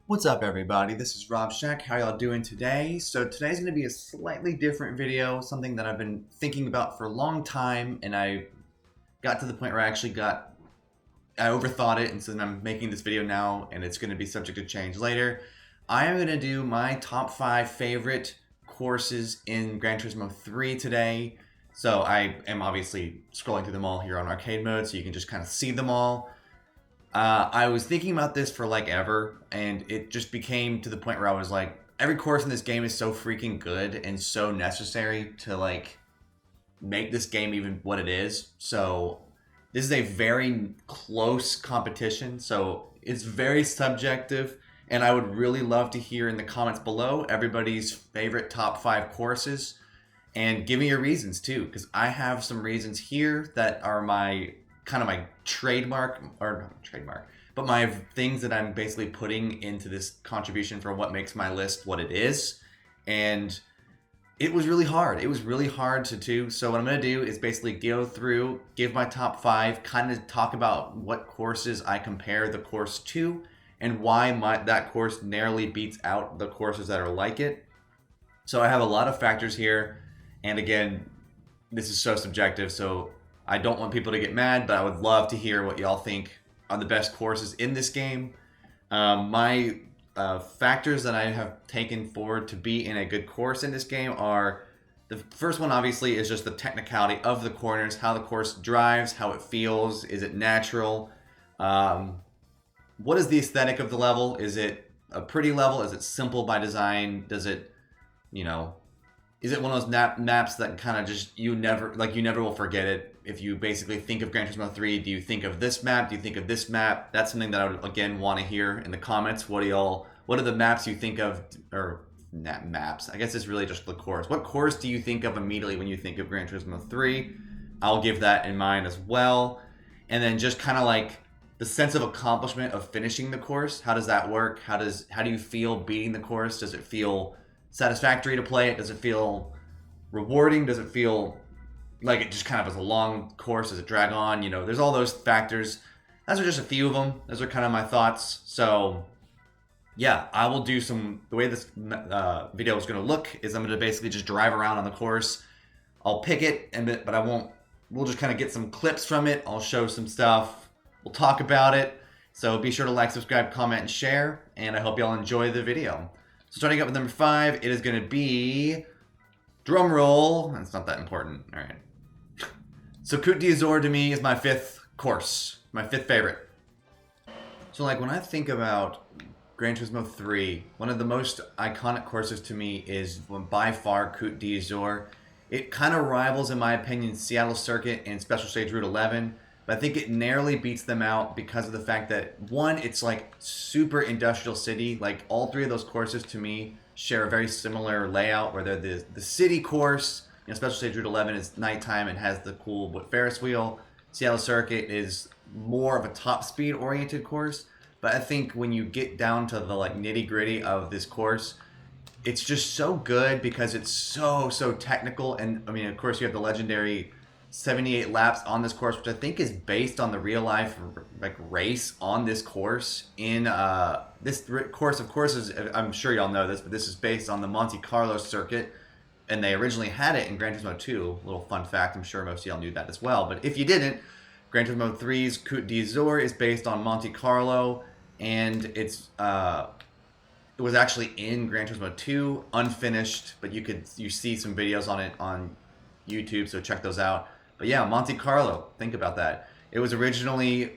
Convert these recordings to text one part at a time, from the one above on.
What's up, everybody? This is Rob Shack. How y'all doing today? So today's going to be a slightly different video, something that I've been thinking about for a long time, and I got to the point where I overthought it, and so then I'm making this video now, and it's going to be subject to change later. I am going to do my top 5 favorite courses in Gran Turismo 3 today. So I am obviously scrolling through them all here on arcade mode, so you can just kind of see them all. I was thinking about this for like ever, and it just became to the point where I was like, every course in this game is so freaking good and so necessary to like make this game even what it is. So this is a very close competition, so it's very subjective, and I would really love to hear in the comments below everybody's favorite top 5 courses, and give me your reasons too, because I have some reasons here that are my kind of my trademark, or not trademark, but my things that I'm basically putting into this contribution for what makes my list what it is. And it was really hard. It was really hard to do. So what I'm going to do is basically go through, give my top 5, kind of talk about what courses I compare the course to, and why that course narrowly beats out the courses that are like it. So I have a lot of factors here. And again, this is so subjective, so I don't want people to get mad, but I would love to hear what y'all think are the best courses in this game. My factors that I have taken forward to be in a good course in this game are, the first one obviously is just the technicality of the corners, how the course drives, how it feels, is it natural? What is the aesthetic of the level? Is it a pretty level? Is it simple by design? Does it, is it one of those maps that kind of just you never will forget it? If you basically think of Gran Turismo 3, do you think of this map? Do you think of this map? That's something that I would again want to hear in the comments. What are the maps you think of, or maps? I guess it's really just the course. What course do you think of immediately when you think of Gran Turismo 3? I'll give that in mind as well. And then just kind of like the sense of accomplishment of finishing the course. How does that work? How do you feel beating the course? Does it feel satisfactory to play it? Does it feel rewarding? Does it feel like it just kind of is a long course? Does it drag on? There's all those factors. Those are just a few of them. Those are kind of my thoughts. So yeah, I will do the way this video is going to look is I'm going to basically just drive around on the course. I'll pick it, but I won't, we'll just kind of get some clips from it. I'll show some stuff. We'll talk about it. So be sure to like, subscribe, comment, and share. And I hope y'all enjoy the video. So starting up with number 5, it is going to be, drum roll. It's not that important. All right. So Cote d'Azur to me is my 5th course, my 5th favorite. So like when I think about Gran Turismo 3, one of the most iconic courses to me is by far Cote d'Azur. It kind of rivals, in my opinion, Seattle Circuit and Special Stage Route 11, but I think it narrowly beats them out because of the fact that, one, it's like super industrial city. Like all 3 of those courses to me share a very similar layout, where they're the city course. Special Stage Route 11 is nighttime and has the cool Ferris wheel. Seattle Circuit is more of a top speed oriented course. But I think when you get down to the like nitty gritty of this course, it's just so good because it's so technical. And I mean, of course, you have the legendary 78 laps on this course, which I think is based on the real life like race on this course. In this course, of course, I'm sure y'all know this, but this is based on the Monte Carlo circuit. And they originally had it in Gran Turismo 2. A little fun fact, I'm sure most of y'all knew that as well. But if you didn't, Gran Turismo 3's Cote d'Azur is based on Monte Carlo, and it was actually in Gran Turismo 2, unfinished, but you see some videos on it on YouTube, so check those out. But yeah, Monte Carlo, think about that. It was originally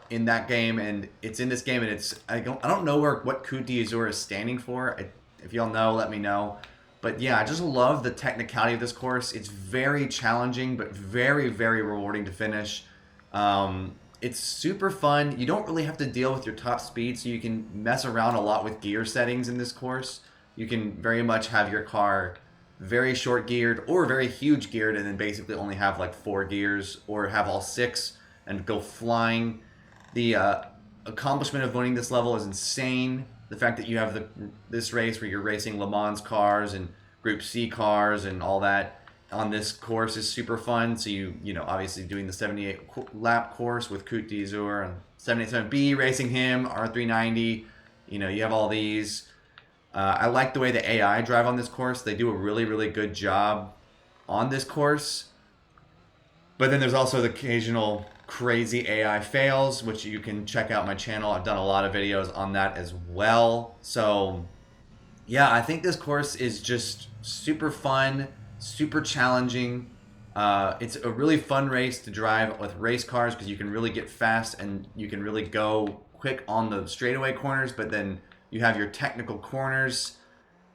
in that game, and it's in this game, and I don't know what Cote d'Azur is standing for. If y'all know, let me know. But yeah, I just love the technicality of this course. It's very challenging, but very, very rewarding to finish. It's super fun. You don't really have to deal with your top speed, so you can mess around a lot with gear settings in this course. You can very much have your car very short geared or very huge geared, and then basically only have like 4 gears, or have all 6 and go flying. The accomplishment of winning this level is insane. The fact that you have this race where you're racing Le Mans cars and Group C cars and all that on this course is super fun. So obviously doing the 78 lap course with Cote d'Azur and 787B racing him, R390, You have all these. I like the way the AI drive on this course. They do a really, really good job on this course. But then there's also the occasional crazy AI fails, which you can check out my channel. I've done a lot of videos on that as well. So yeah, I think this course is just super fun, super challenging. It's a really fun race to drive with race cars because you can really get fast and you can really go quick on the straightaway corners, but then you have your technical corners.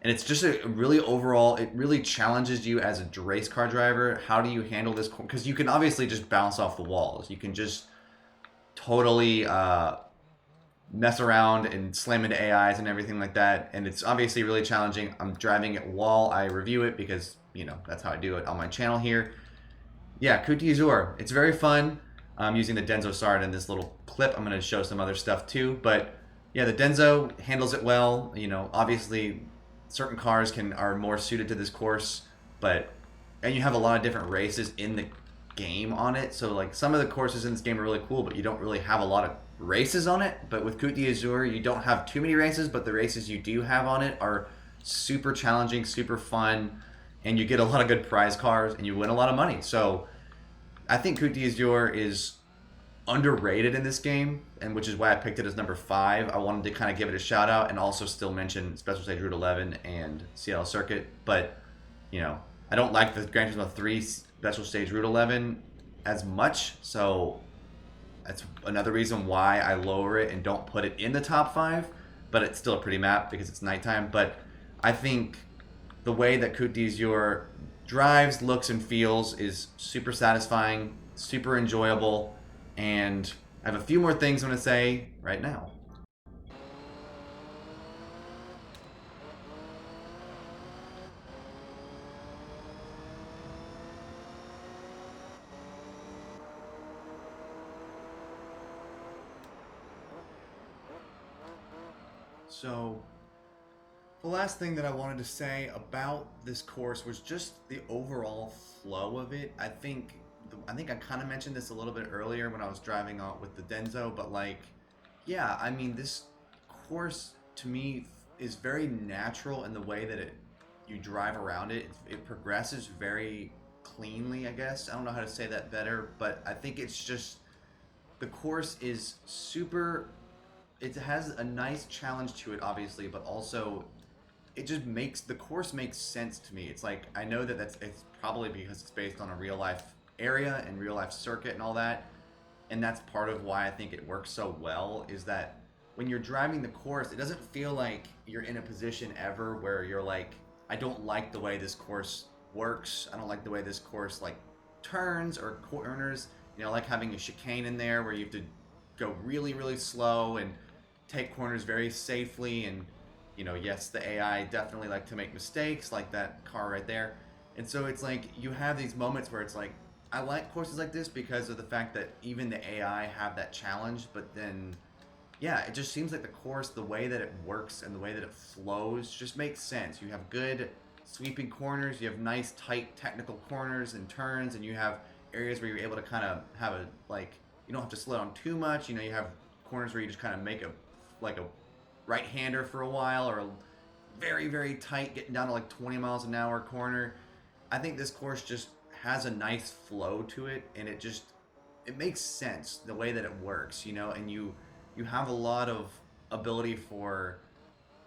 And it's just a really overall, it really challenges you as a race car driver. How do you handle this? Because you can obviously just bounce off the walls. You can just totally mess around and slam into AIs and everything like that. And it's obviously really challenging. I'm driving it while I review it because, that's how I do it on my channel here. Yeah, Cote d'Azur. It's very fun. I'm using the Denso Sard in this little clip. I'm going to show some other stuff too. But yeah, the Denso handles it well. Obviously certain cars are more suited to this course, and you have a lot of different races in the game on it. So like some of the courses in this game are really cool, but you don't really have a lot of races on it. But with Cote d'Azur, you don't have too many races, but the races you do have on it are super challenging, super fun, and you get a lot of good prize cars and you win a lot of money. So I think Cote d'Azur is underrated in this game, and which is why I picked it as number 5. I wanted to kind of give it a shout out and also still mention Special Stage Route 11 and Seattle Circuit, but I don't like the Gran Turismo 3 Special Stage Route 11 as much, so that's another reason why I lower it and don't put it in the top 5, but it's still a pretty map because it's nighttime. But I think the way that Cote d'Azur drives, looks, and feels is super satisfying, super enjoyable. And I have a few more things I'm going to say right now. So the last thing that I wanted to say about this course was just the overall flow of it. I think I kind of mentioned this a little bit earlier when I was driving out with the Denso, but yeah, I mean, this course to me is very natural in the way that you drive around it. It progresses very cleanly, I guess. I don't know how to say that better, but I think it's just the course is super. It has a nice challenge to it, obviously, but also it just makes the course makes sense to me. It's like I know that it's probably because it's based on a real life area and real life circuit and all that, and that's part of why I think it works so well, is that when you're driving the course, it doesn't feel like you're in a position ever where you're like, I don't like the way this course works, I don't like the way this course turns or corners, like having a chicane in there where you have to go really, really slow and take corners very safely. And yes, the AI definitely like to make mistakes, like that car right there. And so it's like you have these moments where it's like, I like courses like this because of the fact that even the AI have that challenge, but then, yeah, it just seems like the course, the way that it works and the way that it flows just makes sense. You have good sweeping corners, you have nice, tight, technical corners and turns, and you have areas where you're able to kind of have you don't have to slow down too much. You have corners where you just kind of make a right-hander for a while, or a very, very tight, getting down to 20 miles an hour corner. I think this course just has a nice flow to it, and it makes sense the way that it works, and you have a lot of ability for,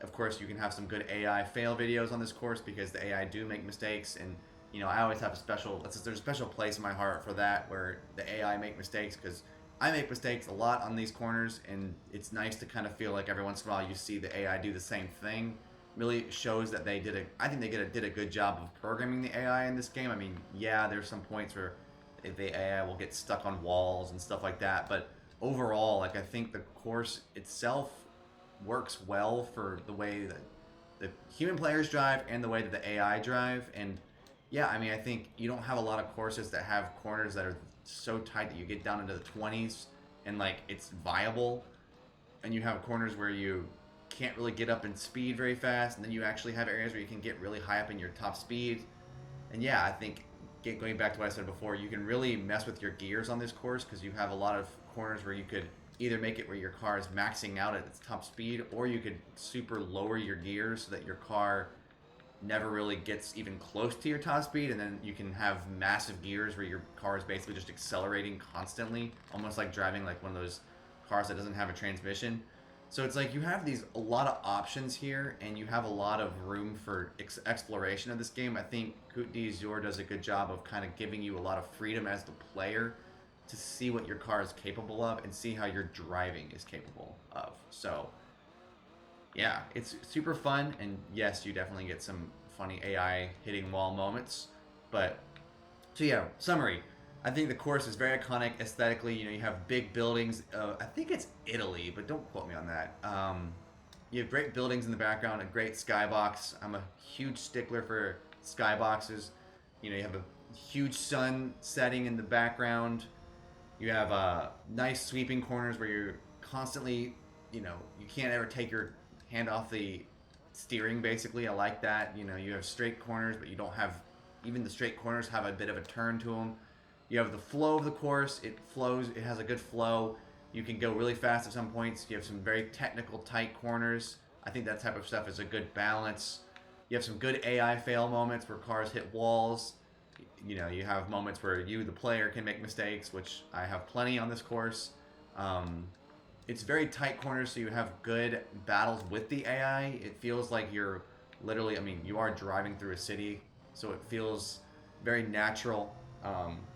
of course, you can have some good AI fail videos on this course because the AI do make mistakes, and I always have there's a special place in my heart for that, where the AI make mistakes, because I make mistakes a lot on these corners, and it's nice to kind of feel like every once in a while you see the AI do the same thing. Really shows that I think they did a good job of programming the AI in this game. I mean, yeah, there's some points where the AI will get stuck on walls and stuff like that, but overall, I think the course itself works well for the way that the human players drive and the way that the AI drive. And yeah, I mean, I think you don't have a lot of courses that have corners that are so tight that you get down into the 20s and it's viable, and you have corners where you can't really get up in speed very fast, and then you actually have areas where you can get really high up in your top speed. And yeah, I think going back to what I said before, you can really mess with your gears on this course because you have a lot of corners where you could either make it where your car is maxing out at its top speed, or you could super lower your gears so that your car never really gets even close to your top speed, and then you can have massive gears where your car is basically just accelerating constantly, almost like driving like one of those cars that doesn't have a transmission. So it's like you have a lot of options here, and you have a lot of room for exploration of this game. I think Cote d'Azur does a good job of kind of giving you a lot of freedom as the player to see what your car is capable of and see how your driving is capable of. So yeah, it's super fun, and yes, you definitely get some funny AI hitting wall moments. But so yeah, summary. I think the course is very iconic aesthetically. You know, you have big buildings. I think it's Italy, but don't quote me on that. You have great buildings in the background, a great skybox. I'm a huge stickler for skyboxes. You know, you have a huge sun setting in the background. You have nice sweeping corners where you're constantly, you know, you can't ever take your hand off the steering, basically. I like that. You know, you have straight corners, but you don't have, even the straight corners have a bit of a turn to them. You have the flow of the course. It flows. It has a good flow. You can go really fast at some points. You have some very technical, tight corners. I think that type of stuff is a good balance. You have some good AI fail moments where cars hit walls. You know, you have moments where you, the player, can make mistakes, which I have plenty on this course. It's very tight corners, so you have good battles with the AI. It feels like you're literally, I mean, you are driving through a city, so it feels very natural.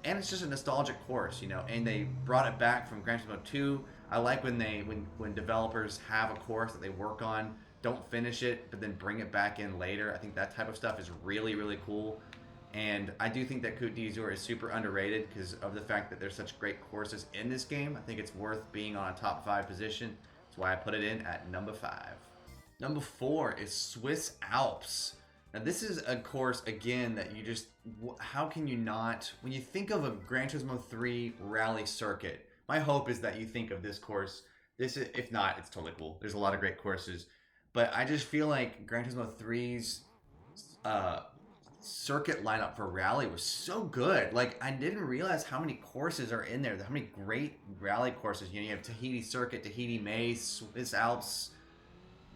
And it's just a nostalgic course, you know, and they brought it back from Gran Turismo 2. I like when developers have a course that they work on, don't finish it, but then bring it back in later. I think that type of stuff is really, really cool. And I do think that Cote d'Azur is super underrated because of the fact that there's such great courses in this game. I think it's worth being on a top 5 position. That's why I put it in at number 5. Number 4 is Swiss Alps. Now this is a course, again, that you just, how can you not, when you think of a Gran Turismo 3 rally circuit, my hope is that you think of this course. This is, if not, it's totally cool. There's a lot of great courses. But I just feel like Gran Turismo 3's circuit lineup for rally was so good. Like, I didn't realize how many courses are in there, how many great rally courses. You know, you have Tahiti Circuit, Tahiti Maze, Swiss Alps,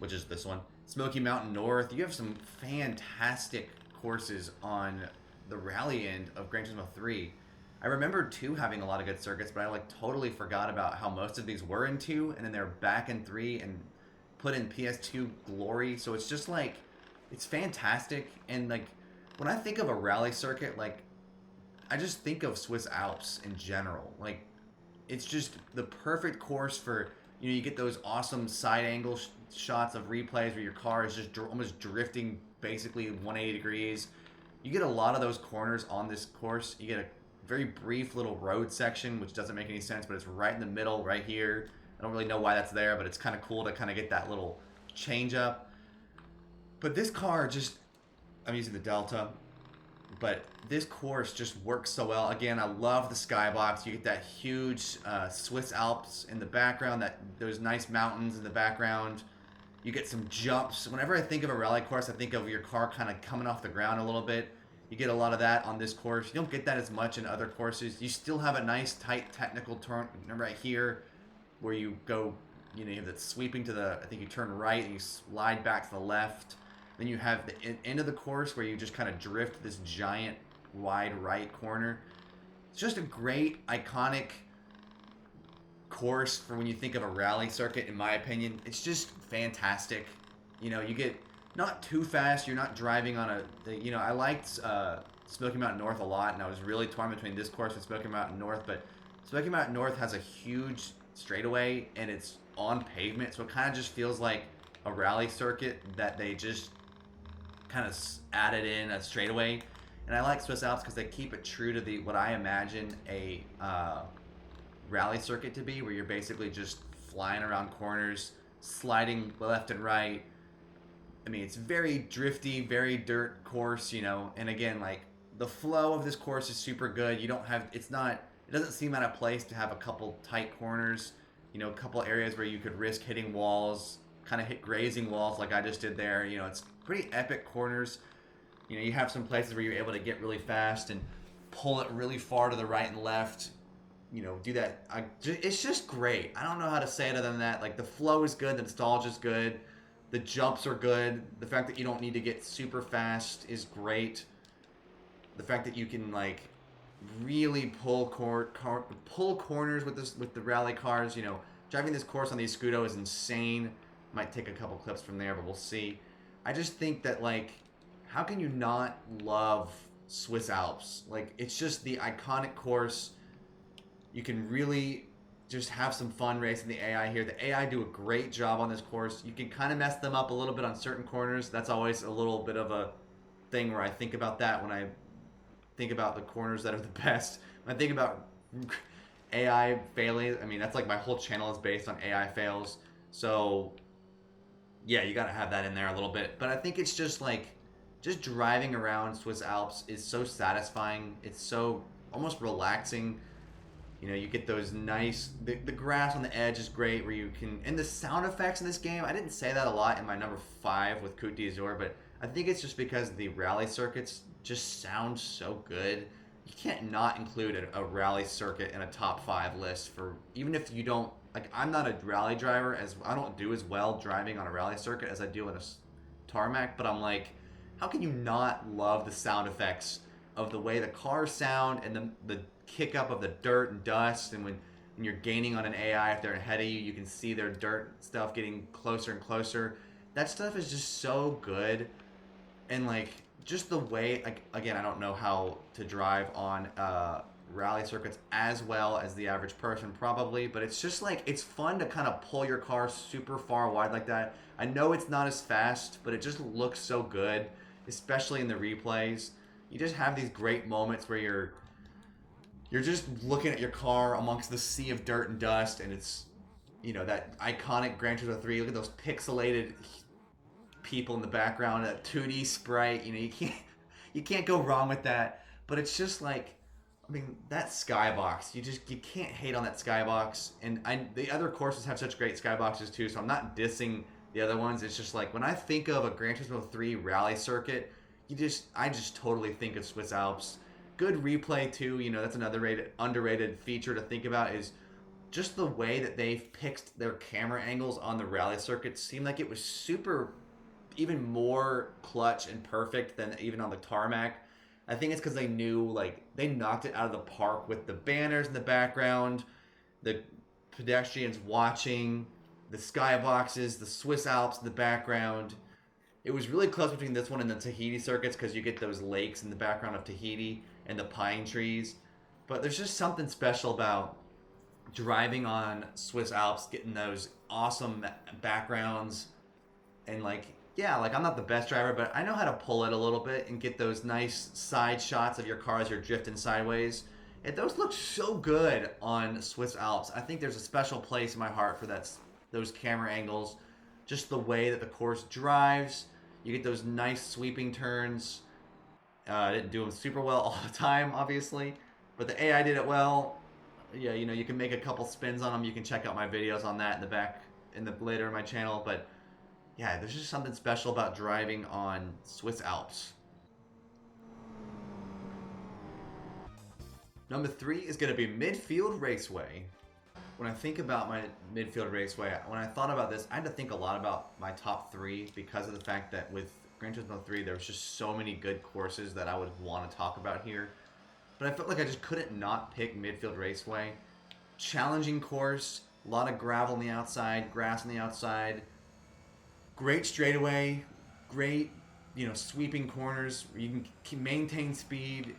which is this one, Smoky Mountain North. You have some fantastic courses on the rally end of Gran Turismo 3. I remember 2 having a lot of good circuits, but I like totally forgot about how most of these were in 2, and then they're back in 3 and put in PS2 glory. So it's just like, it's fantastic. And like, when I think of a rally circuit, like, I just think of Swiss Alps in general. Like, it's just the perfect course for, you know, you get those awesome side angle shots of replays where your car is just almost drifting basically 180 degrees. You get a lot of those corners on this course. You get a very brief little road section, which doesn't make any sense, but it's right in the middle, right here. I don't really know why that's there, but it's kind of cool to kind of get that little change up. But this car just, I'm using the Delta, but this course just works so well. Again, I love the skybox. You get that huge Swiss Alps in the background, those nice mountains in the background. You get some jumps. Whenever I think of a rally course, I think of your car kind of coming off the ground a little bit. You get a lot of that on this course. You don't get that as much in other courses. You still have a nice, tight, technical turn right here where you go, you know, you have that sweeping to the, I think you turn right and you slide back to the left. Then you have the end of the course where you just kind of drift this giant wide right corner. It's just a great, iconic course for when you think of a rally circuit, in my opinion. It's just fantastic. You know, you get not too fast. You're not driving on you know, I liked Smoky Mountain North a lot, and I was really torn between this course and Smoky Mountain North, but Smoky Mountain North has a huge straightaway, and it's on pavement, so it kind of just feels like a rally circuit that they just kind of added in a straightaway. And I like Swiss Alps because they keep it true to what I imagine a rally circuit to be, where you're basically just flying around corners, sliding left and right. I mean, it's very drifty, very dirt course, you know. And again, like, the flow of this course is super good. You don't have, it doesn't seem out of place to have a couple tight corners, you know, a couple areas where you could risk hitting walls, kind of hit grazing walls like I just did there. You know, it's pretty epic corners. You know, you have some places where you're able to get really fast and pull it really far to the right and left, do that. It's just great. I don't know how to say it other than that. Like the flow is good, the nostalgia is good, the jumps are good. The fact that you don't need to get super fast is great. The fact that you can like really pull corners with the rally cars. Driving this course on the Scudo is insane. Might take a couple clips from there, but we'll see. I just think that like, how can you not love Swiss Alps? Like it's just the iconic course. You can really just have some fun racing the AI here. The AI do a great job on this course. You can kind of mess them up a little bit on certain corners. That's always a little bit of a thing where I think about that when I think about the corners that are the best. When I think about AI failing, I mean, that's like my whole channel is based on AI fails. So, yeah, you got to have that in there a little bit. But I think it's just like, just driving around Swiss Alps is so satisfying. It's so almost relaxing. You get those nice, the grass on the edge is great where you can, and the sound effects in this game, I didn't say that a lot in my number 5 with Cote d'Azur, but I think it's just because the rally circuits just sound so good. You can't not include a rally circuit in a top 5 list for, even if you don't, like I'm not a rally driver, as I don't do as well driving on a rally circuit as I do in a tarmac, but I'm like, how can you not love the sound effects of the way the cars sound and the kick up of the dirt and dust, and when you're gaining on an AI, if they're ahead of you, you can see their dirt stuff getting closer and closer. That stuff is just so good. And like just the way, like again, I don't know how to drive on rally circuits as well as the average person probably, but it's just like it's fun to kind of pull your car super far wide like that. I know it's not as fast, but it just looks so good, especially in the replays. You just have these great moments where you're just looking at your car amongst the sea of dirt and dust, and it's, that iconic Gran Turismo 3. Look at those pixelated people in the background, that 2D sprite. You can't go wrong with that. But it's just like, I mean, that skybox. You can't hate on that skybox. And the other courses have such great skyboxes too, so I'm not dissing the other ones. It's just like when I think of a Gran Turismo 3 rally circuit, I just totally think of Swiss Alps. Good replay too, that's another underrated feature to think about, is just the way that they've picked their camera angles on the rally circuit seemed like it was super, even more clutch and perfect than even on the tarmac. I think it's because they knew, like, they knocked it out of the park with the banners in the background, the pedestrians watching, the skyboxes, the Swiss Alps in the background. It was really close between this one and the Tahiti circuits because you get those lakes in the background of Tahiti and the pine trees. But there's just something special about driving on Swiss Alps, getting those awesome backgrounds. And like, yeah, like I'm not the best driver, but I know how to pull it a little bit and get those nice side shots of your car as you're drifting sideways. And those look so good on Swiss Alps. I think there's a special place in my heart for those camera angles. Just the way that the course drives. You get those nice sweeping turns. I didn't do them super well all the time, obviously, but the AI did it well. Yeah, you can make a couple spins on them. You can check out my videos on that later in my channel. But yeah, there's just something special about driving on Swiss Alps. Number 3 is going to be Midfield Raceway. When I think about my Midfield Raceway, when I thought about this, I had to think a lot about my top 3 because of the fact that with Gran Turismo 3, there was just so many good courses that I would want to talk about here. But I felt like I just couldn't not pick Midfield Raceway. Challenging course, a lot of gravel on the outside, grass on the outside. Great straightaway, great, sweeping corners where you can maintain speed,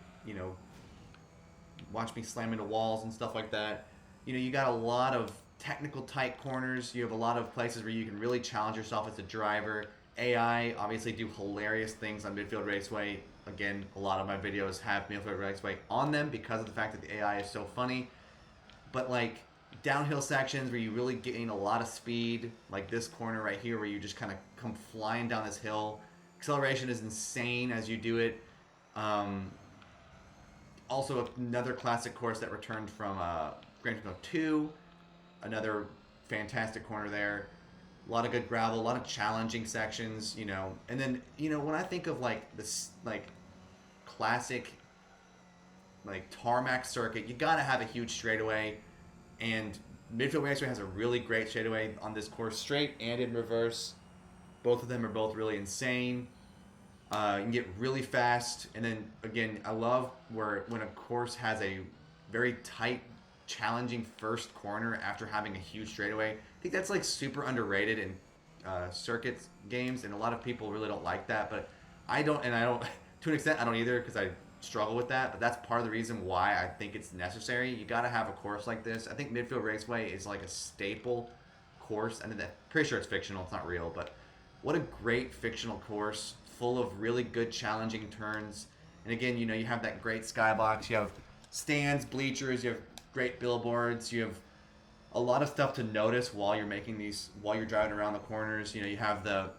watch me slam into walls and stuff like that. You got a lot of technical tight corners. You have a lot of places where you can really challenge yourself as a driver. AI obviously do hilarious things on Midfield Raceway. Again, a lot of my videos have Midfield Raceway on them because of the fact that the AI is so funny. But like downhill sections where you really gain a lot of speed, like this corner right here where you just kind of come flying down this hill. Acceleration is insane as you do it. Also another classic course that returned from Gran Turismo 2. Another fantastic corner there. A lot of good gravel, a lot of challenging sections, And then, when I think of like this, like classic like tarmac circuit, you gotta have a huge straightaway, and Midfield Raceway has a really great straightaway on this course, straight and in reverse. Both of them are both really insane. You can get really fast, and then again, I love where when a course has a very tight, challenging first corner after having a huge straightaway. I think that's like super underrated in circuits games, and a lot of people really don't like that. But I don't to an extent I don't either, because I struggle with that. But that's part of the reason why I think it's necessary. You got to have a course like this. I think Midfield Raceway is like a staple course, and I'm pretty sure it's fictional. It's not real, but what a great fictional course, full of really good challenging turns. And again, you have that great skybox, you have stands, bleachers, you have great billboards, you have a lot of stuff to notice while you're driving around the corners. You have the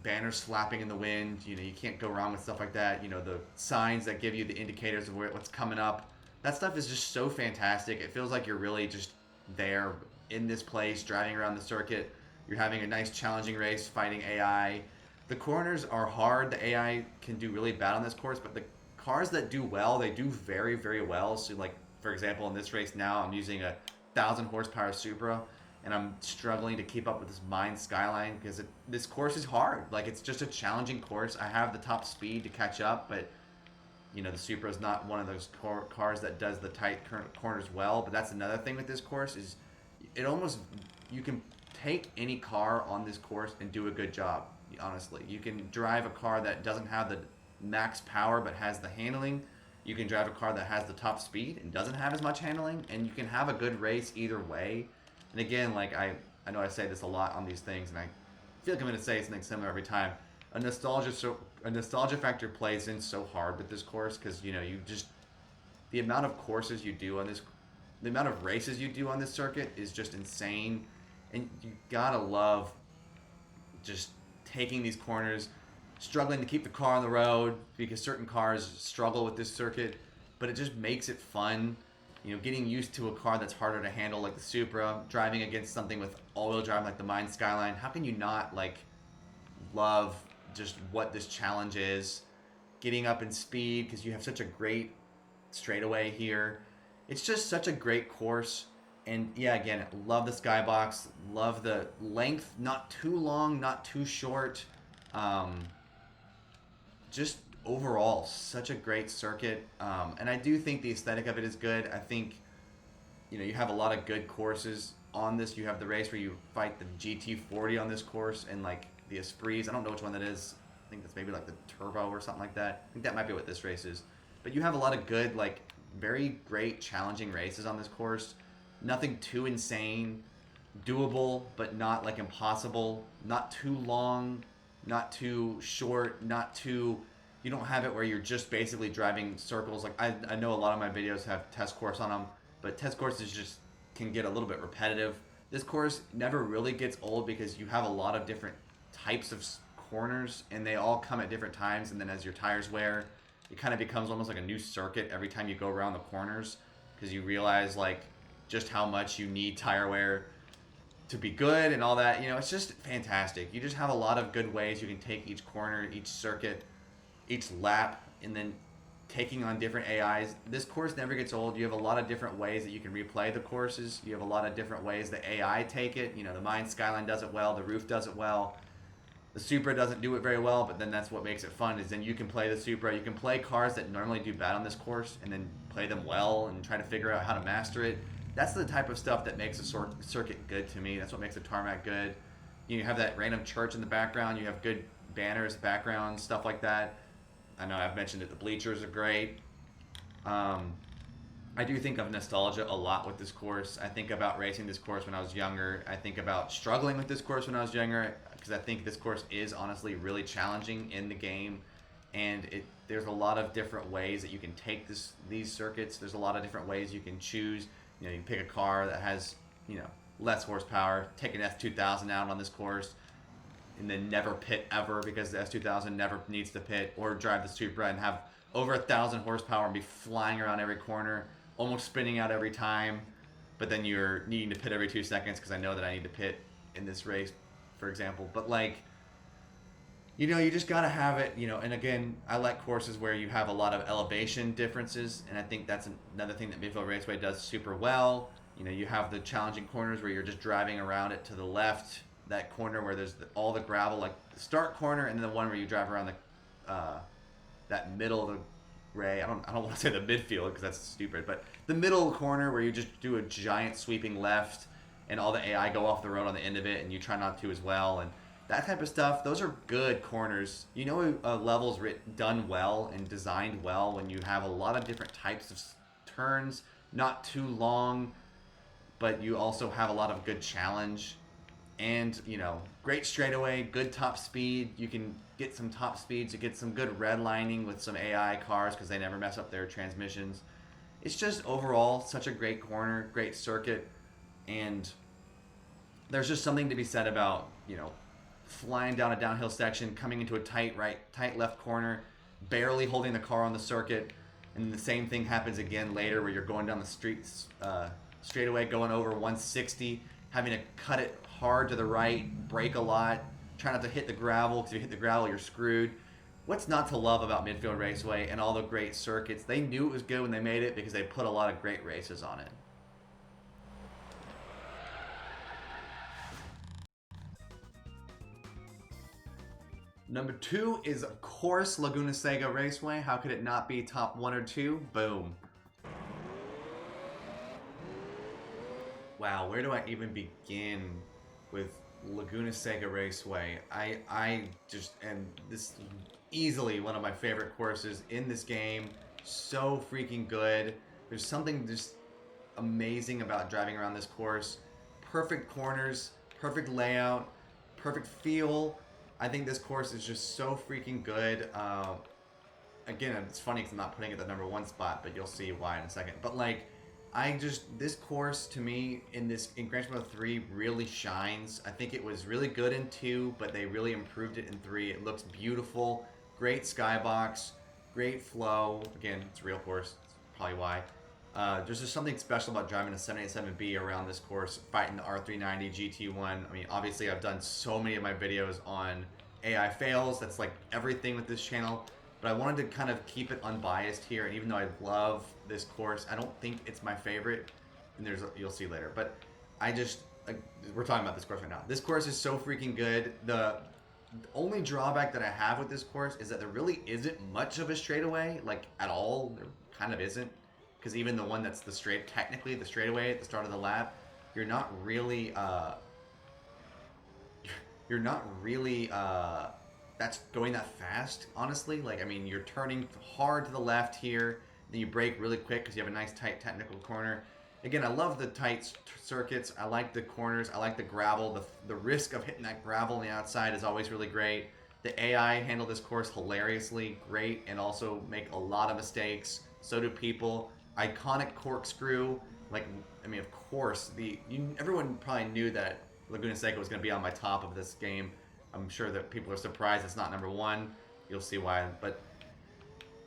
banners flapping in the wind. You can't go wrong with stuff like that. The signs that give you the indicators of what's coming up. That stuff is just so fantastic. It feels like you're really just there in this place, driving around the circuit. You're having a nice challenging race, fighting AI. The corners are hard. The AI can do really bad on this course, but the cars that do well, they do very, very well. So, like, for example, in this race now, I'm using a 1,000 horsepower Supra, and I'm struggling to keep up with this Mine Skyline because this course is hard. Like, it's just a challenging course. I have the top speed to catch up, but the Supra is not one of those cars that does the tight corners well. But that's another thing with this course is you can take any car on this course and do a good job. Honestly, you can drive a car that doesn't have the max power but has the handling. You can drive a car that has the top speed and doesn't have as much handling, and you can have a good race either way. And again, like I know I say this a lot on these things, and I feel like I'm going to say something similar every time. A nostalgia factor plays in so hard with this course because the amount of courses you do on this, the amount of races you do on this circuit is just insane, and you gotta love just taking these corners, struggling to keep the car on the road because certain cars struggle with this circuit, but it just makes it fun. Getting used to a car that's harder to handle like the Supra, driving against something with all-wheel drive like the Mine Skyline. How can you not love just what this challenge is? Getting up in speed because you have such a great straightaway here. It's just such a great course. And yeah, again, love the skybox, love the length, not too long, not too short. Just overall, such a great circuit. And I do think the aesthetic of it is good. I think, you have a lot of good courses on this. You have the race where you fight the GT40 on this course and the Esprits. I don't know which one that is. I think that's maybe the Turbo or something like that. I think that might be what this race is. But you have a lot of good, very great challenging races on this course. Nothing too insane, doable, but not impossible. Not too long, not too short, you don't have it where you're just basically driving circles. I know a lot of my videos have test course on them, but test courses just can get a little bit repetitive. This course never really gets old because you have a lot of different types of corners, and they all come at different times, and then as your tires wear, it kind of becomes almost like a new circuit every time you go around the corners because you realize just how much you need tire wear to be good and all that. It's just fantastic. You just have a lot of good ways you can take each corner, each circuit, each lap, and then taking on different AIs. This course never gets old. You have a lot of different ways that you can replay the courses. You have a lot of different ways the AI take it. The Mine Skyline does it well. The Roof does it well. The Supra doesn't do it very well, but then that's what makes it fun, is then you can play the Supra. You can play cars that normally do bad on this course and then play them well and try to figure out how to master it. That's the type of stuff that makes a circuit good to me. That's what makes a tarmac good. You have that random church in the background. You have good banners, background, stuff like that. I know I've mentioned it. The bleachers are great. I do think of nostalgia a lot with this course. I think about racing this course when I was younger. I think about struggling with this course when I was younger because I think this course is honestly really challenging in the game. And there's a lot of different ways that you can take these circuits. There's a lot of different ways you can choose. You can pick a car that has, less horsepower, take an S2000 out on this course, and then never pit ever because the S2000 never needs to pit, or drive the Supra and have over 1,000 horsepower and be flying around every corner, almost spinning out every time, but then you're needing to pit every 2 seconds because I know that I need to pit in this race, for example. But You just got to have it, and again, I like courses where you have a lot of elevation differences, and I think that's another thing that Midfield Raceway does super well. You have the challenging corners where you're just driving around it to the left, that corner where there's all the gravel, like the start corner, and then the one where you drive around that middle of the Ray. I don't want to say the midfield because that's stupid, but the middle corner where you just do a giant sweeping left, and all the AI go off the road on the end of it, and you try not to as well, and that type of stuff. Those are good corners. A level's done well and designed well when you have a lot of different types of turns, not too long, but you also have a lot of good challenge. And, great straightaway, good top speed. You can get some top speeds. You get some good redlining with some AI cars because they never mess up their transmissions. It's just overall such a great corner, great circuit. And there's just something to be said about, flying down a downhill section, coming into a tight left corner, barely holding the car on the circuit. And the same thing happens again later where you're going down the streets straightaway, going over 160, having to cut it hard to the right, brake a lot, try not to hit the gravel, because if you hit the gravel, you're screwed. What's not to love about Midfield Raceway and all the great circuits? They knew it was good when they made it because they put a lot of great races on it. Number 2 is, of course, Laguna Seca Raceway. How could it not be top 1 or 2? Boom. Wow, where do I even begin with Laguna Seca Raceway? And this is easily one of my favorite courses in this game. So freaking good. There's something just amazing about driving around this course. Perfect corners, perfect layout, perfect feel. I think this course is just so freaking good. Again, it's funny because I'm not putting it at the number 1 spot, but you'll see why in a second. But this course to me in Gran Turismo 3 really shines. I think it was really good in 2, but they really improved it in 3. It looks beautiful, great skybox, great flow. Again, it's a real course, that's probably why. There's just something special about driving a 787B around this course, fighting the R390 GT1. I mean, obviously I've done so many of my videos on AI fails. That's like everything with this channel. But I wanted to kind of keep it unbiased here. And even though I love this course, I don't think it's my favorite. And you'll see later. But we're talking about this course right now. This course is so freaking good. The only drawback that I have with this course is that there really isn't much of a straightaway, at all. There kind of isn't. Because even the one that's technically the straightaway at the start of the lap, you're not really that's going that fast, honestly. You're turning hard to the left here, then you brake really quick because you have a nice tight technical corner. Again, I love the tight circuits. I like the corners. I like the gravel. The risk of hitting that gravel on the outside is always really great. The AI handle this course hilariously great and also make a lot of mistakes. So do people. Iconic corkscrew. Of course, everyone probably knew that Laguna Seca was going to be on my top of this game. I'm sure that people are surprised it's not number 1. You'll see why. But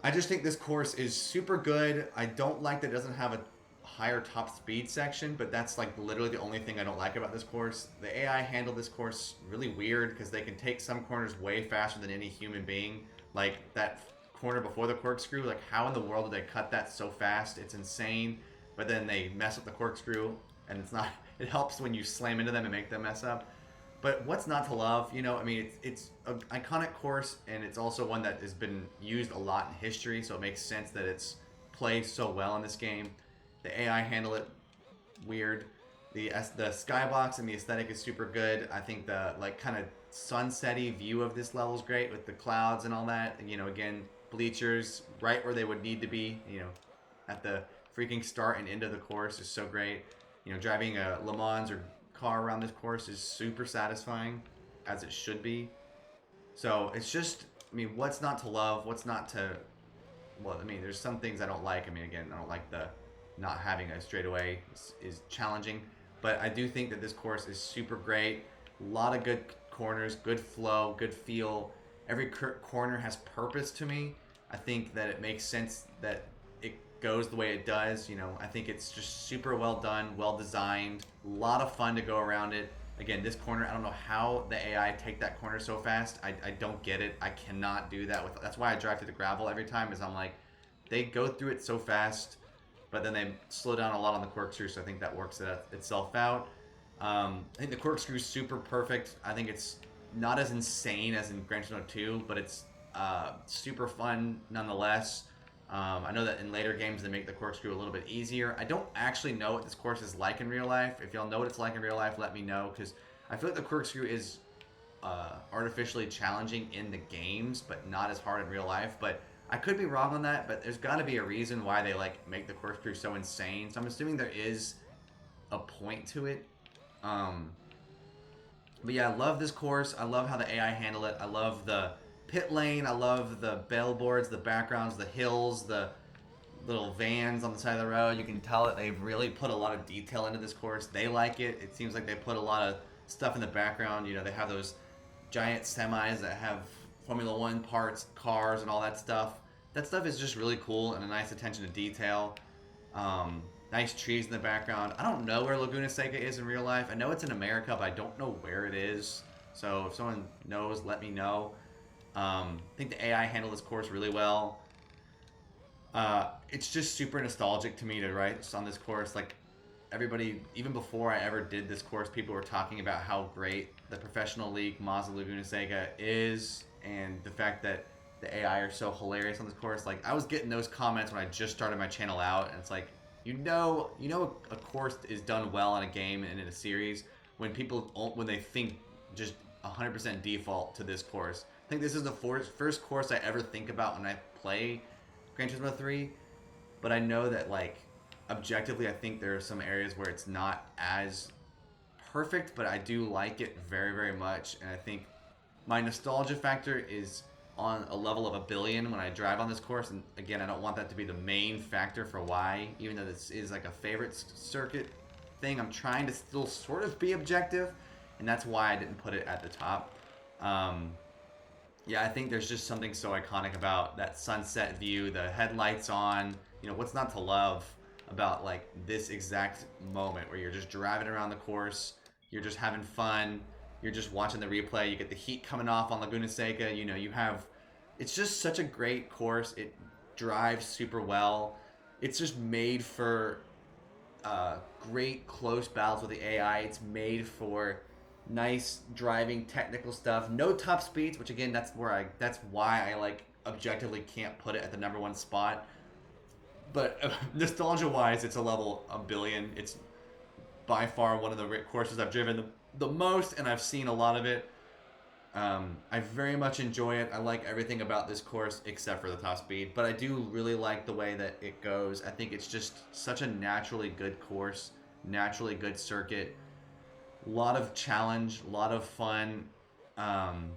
I just think this course is super good. I don't like that it doesn't have a higher top speed section, but that's literally the only thing I don't like about this course. The AI handle this course really weird because they can take some corners way faster than any human being. Like that corner before the corkscrew, how in the world did they cut that so fast? It's insane. But then they mess up the corkscrew, and it helps when you slam into them and make them mess up. But what's not to love? It's an iconic course, and it's also one that has been used a lot in history, so it makes sense that it's played so well in this game. The AI handle it weird. The skybox and the aesthetic is super good. I think the kind of sunsetty view of this level is great with the clouds and all that. Again, bleachers right where they would need to be. At the freaking start and end of the course is so great. Driving a Le Mans or car around this course is super satisfying, as it should be. So it's just, what's not to love? What's not to? Well, there's some things I don't like. Again, I don't like the not having a straightaway is challenging, but I do think that this course is super great. A lot of good corners, good flow, good feel. Every corner has purpose to me. I think that it makes sense that it goes the way it does. I think it's just super well done, well designed. A lot of fun to go around it. Again, this corner, I don't know how the AI take that corner so fast. I don't get it. I cannot do that. That's why I drive through the gravel every time, is I'm like, they go through it so fast, but then they slow down a lot on the corkscrew, so I think that works itself out. I think the corkscrew is super perfect. I think it's not as insane as in Gran Turismo 2, but it's super fun nonetheless. I know that in later games they make the corkscrew a little bit easier. I don't actually know what this course is like in real life. If y'all know what it's like in real life, let me know, because I feel like the corkscrew is artificially challenging in the games, but not as hard in real life. But I could be wrong on that, but there's got to be a reason why they like make the corkscrew so insane. So I'm assuming there is a point to it. But yeah, I love this course. I love how the AI handle it. I love the pit lane. I love the billboards, the backgrounds, the hills, the little vans on the side of the road. You can tell that they've really put a lot of detail into this course. They like it. It seems like they put a lot of stuff in the background. You know, they have those giant semis that have Formula One parts, cars, and all that stuff. That stuff is just really cool and a nice attention to detail. Nice trees in the background. I don't know where Laguna Seca is in real life. I know it's in America, but I don't know where it is. So if someone knows, let me know. I think the AI handled this course really well. It's just super nostalgic to me to race on this course. Like, everybody, even before I ever did this course, people were talking about how great the professional league Mazda Laguna Seca is, and the fact that the AI are so hilarious on this course. Like, I was getting those comments when I just started my channel out, and it's like, you know a course is done well in a game and in a series when they think just 100% default to this course. I think this is the first course I ever think about when I play Gran Turismo 3, but I know that, like, objectively, I think there are some areas where it's not as perfect, but I do like it very, very much, and I think my nostalgia factor is on a level of 1,000,000,000 when I drive on this course, and again, I don't want that to be the main factor for why, even though this is like a favorite circuit thing, I'm trying to still sort of be objective, and that's why I didn't put it at the top. Yeah, I think there's just something so iconic about that sunset view, the headlights on, you know, what's not to love about like this exact moment where you're just driving around the course, you're just having fun, you're just watching the replay, you get the heat coming off on Laguna Seca, you know, it's just such a great course. It drives super well. It's just made for great close battles with the AI. It's made for nice driving technical stuff. No top speeds, which again, that's why I like objectively can't put it at the #1 spot. But nostalgia wise, it's a level 1,000,000,000. It's by far one of the courses I've driven the most, and I've seen a lot of it. I very much enjoy it. I like everything about this course except for the top speed, but I do really like the way that it goes. I think it's just such a naturally good course, naturally good circuit. A lot of challenge, a lot of fun, and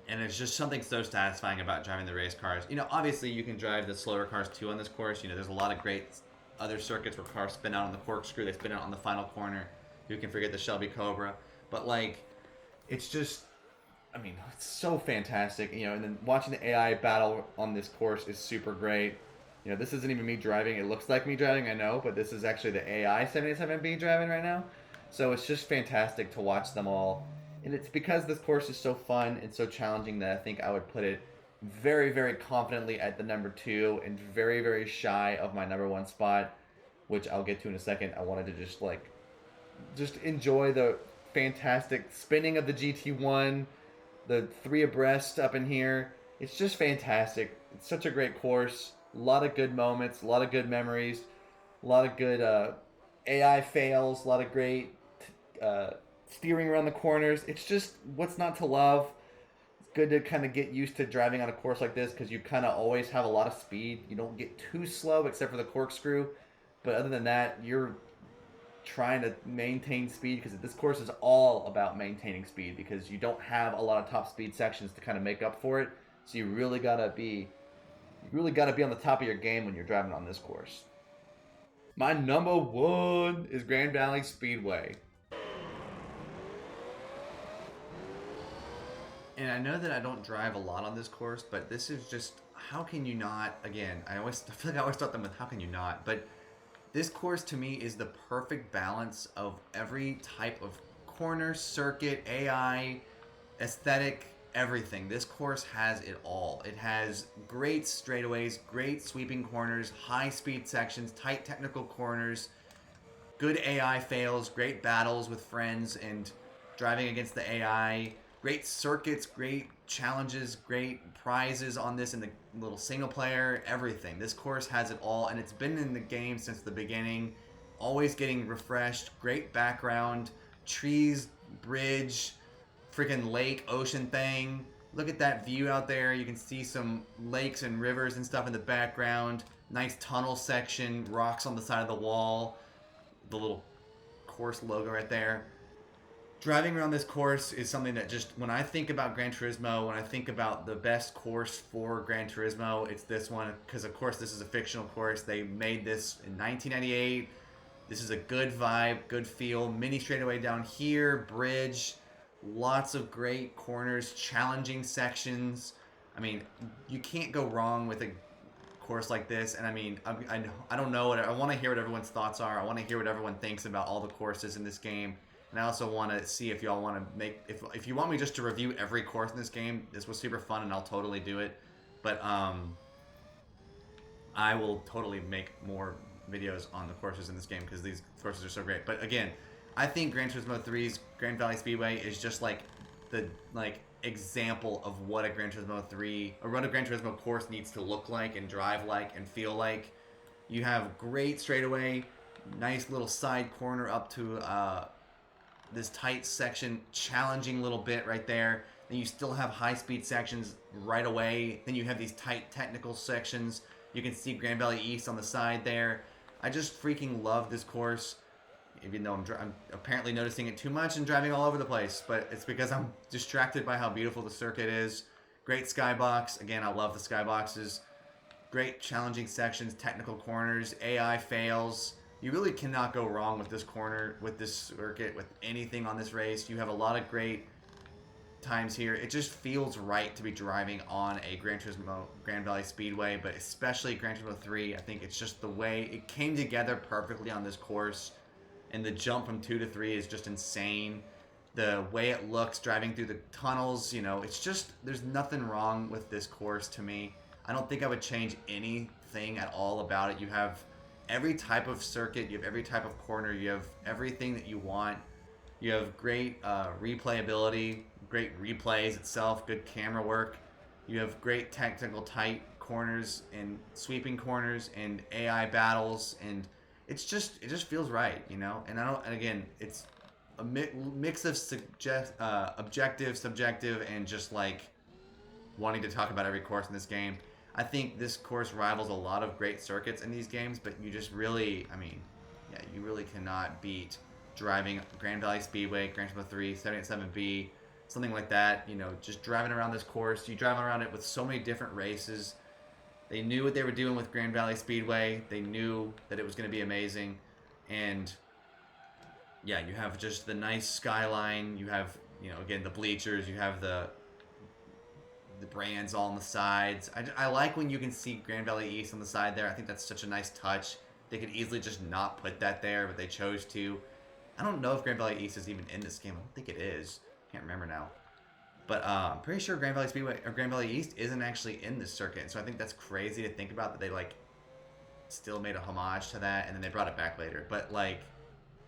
it's just something so satisfying about driving the race cars. You know, obviously you can drive the slower cars too on this course. You know, there's a lot of great other circuits where cars spin out on the corkscrew, they spin out on the final corner. You can forget the Shelby Cobra, but like, it's just, I mean, it's so fantastic, you know, and then watching the AI battle on this course is super great. You know, this isn't even me driving. It looks like me driving, I know, but this is actually the AI 77B driving right now. So it's just fantastic to watch them all. And it's because this course is so fun and so challenging that I think I would put it very, very confidently at the #2 and very, very shy of my #1 spot, which I'll get to in a second. I wanted to just enjoy the fantastic spinning of the GT1, the 3 abreast up in here. It's just fantastic. It's such a great course. A lot of good moments, a lot of good memories, a lot of good AI fails, a lot of great steering around the corners. It's just, what's not to love? It's good to kind of get used to driving on a course like this because you kind of always have a lot of speed. You don't get too slow except for the corkscrew. But other than that, you're trying to maintain speed because this course is all about maintaining speed because you don't have a lot of top speed sections to kind of make up for it. So you really gotta be on the top of your game when you're driving on this course. My #1 is Grand Valley Speedway. And I know that I don't drive a lot on this course, but this is just, how can you not, again, I feel like I always start them with how can you not, but this course to me is the perfect balance of every type of corner, circuit, AI, aesthetic, everything. This course has it all. It has great straightaways, great sweeping corners, high speed sections, tight technical corners, good AI fails, great battles with friends and driving against the AI, great circuits, great challenges, great prizes on this in the little single player, everything. This course has it all, and it's been in the game since the beginning, always getting refreshed, great background, trees, bridge, freaking lake, ocean thing. Look at that view out there. You can see some lakes and rivers and stuff in the background. Nice tunnel section, rocks on the side of the wall. The little course logo right there. Driving around this course is something that just, when I think about Gran Turismo, when I think about the best course for Gran Turismo, it's this one, because of course this is a fictional course. They made this in 1998. This is a good vibe, good feel. Mini straightaway down here, bridge, lots of great corners, challenging sections. I mean, you can't go wrong with a course like this. And I mean, I don't know, I want to hear what everyone's thoughts are. I want to hear what everyone thinks about all the courses in this game. And I also want to see if y'all want to make, if you want me just to review every course in this game. This was super fun and I'll totally do it. But I will totally make more videos on the courses in this game because these courses are so great. But again, I think Gran Turismo 3's Grand Valley Speedway is just like the example of what a Gran Turismo 3 or what a Gran Turismo course needs to look like and drive like and feel like. You have great straightaway, nice little side corner up to this tight section, challenging little bit right there. Then you still have high speed sections right away. Then you have these tight technical sections. You can see Grand Valley East on the side there. I just freaking love this course. Even though I'm apparently noticing it too much and driving all over the place, but it's because I'm distracted by how beautiful the circuit is. Great skybox. Again, I love the skyboxes. Great challenging sections, technical corners, AI fails. You really cannot go wrong with this corner, with this circuit, with anything on this race. You have a lot of great times here. It just feels right to be driving on a Gran Turismo Grand Valley Speedway, but especially Gran Turismo 3. I think it's just the way it came together perfectly on this course. And the jump from 2 to 3 is just insane. The way it looks driving through the tunnels, you know, it's just, there's nothing wrong with this course to me. I don't think I would change anything at all about it. You have every type of circuit, you have every type of corner, you have everything that you want. You have great replayability, great replays itself, good camera work. You have great technical tight corners and sweeping corners and AI battles, and it just feels right, you know. And again, it's a mix of objective, subjective, and just like wanting to talk about every course in this game. I think this course rivals a lot of great circuits in these games, but you just really, I mean, yeah, you really cannot beat driving Grand Valley Speedway, Gran Turismo 3, 787B, something like that. You know, just driving around this course. You drive around it with so many different races. They knew what they were doing with Grand Valley Speedway. They knew that it was going to be amazing. And yeah, you have just the nice skyline. You have, you know, again, the bleachers. You have the brands all on the sides. I like when you can see Grand Valley East on the side there. I think that's such a nice touch. They could easily just not put that there, but they chose to. I don't know if Grand Valley East is even in this game. I don't think it is. Can't remember now. But I'm pretty sure Grand Valley Speedway or Grand Valley East isn't actually in this circuit. So I think that's crazy to think about that they like still made a homage to that and then they brought it back later. But like,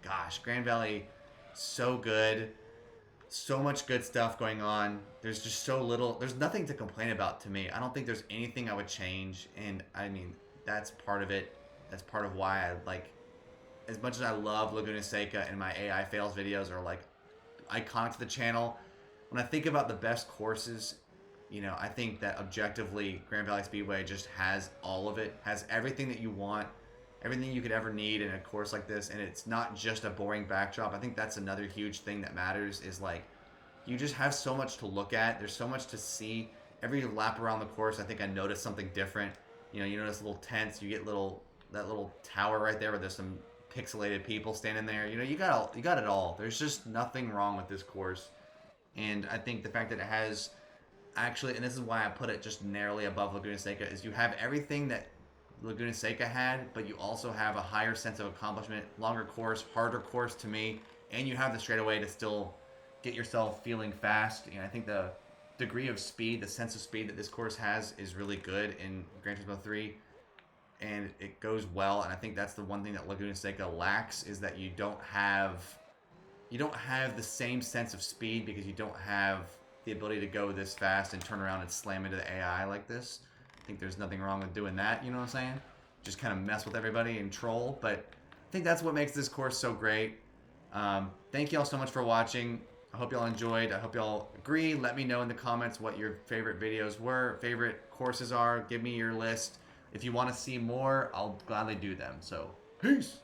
gosh, Grand Valley, so good. So much good stuff going on. There's just so little. There's nothing to complain about to me. I don't think there's anything I would change. And I mean, that's part of it. That's part of why I like, as much as I love Laguna Seca and my AI fails videos are like iconic to the channel. When I think about the best courses, you know, I think that objectively Grand Valley Speedway just has all of it, has everything that you want, everything you could ever need in a course like this, and it's not just a boring backdrop. I think that's another huge thing that matters is like, you just have so much to look at. There's so much to see. Every lap around the course, I think I noticed something different. You know, you notice little tents, you get that little tower right there where there's some pixelated people standing there. You know, you got it all. There's just nothing wrong with this course. And I think the fact that it has actually, and this is why I put it just narrowly above Laguna Seca, is you have everything that Laguna Seca had, but you also have a higher sense of accomplishment, longer course, harder course to me. and you have the straightaway to still get yourself feeling fast. And I think the degree of speed, the sense of speed that this course has is really good in Gran Turismo 3, and it goes well. And I think that's the one thing that Laguna Seca lacks, is that you don't have the same sense of speed, because you don't have the ability to go this fast and turn around and slam into the AI like this. I think there's nothing wrong with doing that, you know what I'm saying? Just kind of mess with everybody and troll. But I think that's what makes this course so great. Thank you all so much for watching. I hope y'all enjoyed. I hope y'all agree. Let me know in the comments what your favorite videos were, favorite courses are. Give me your list. If you want to see more, I'll gladly do them. So, peace!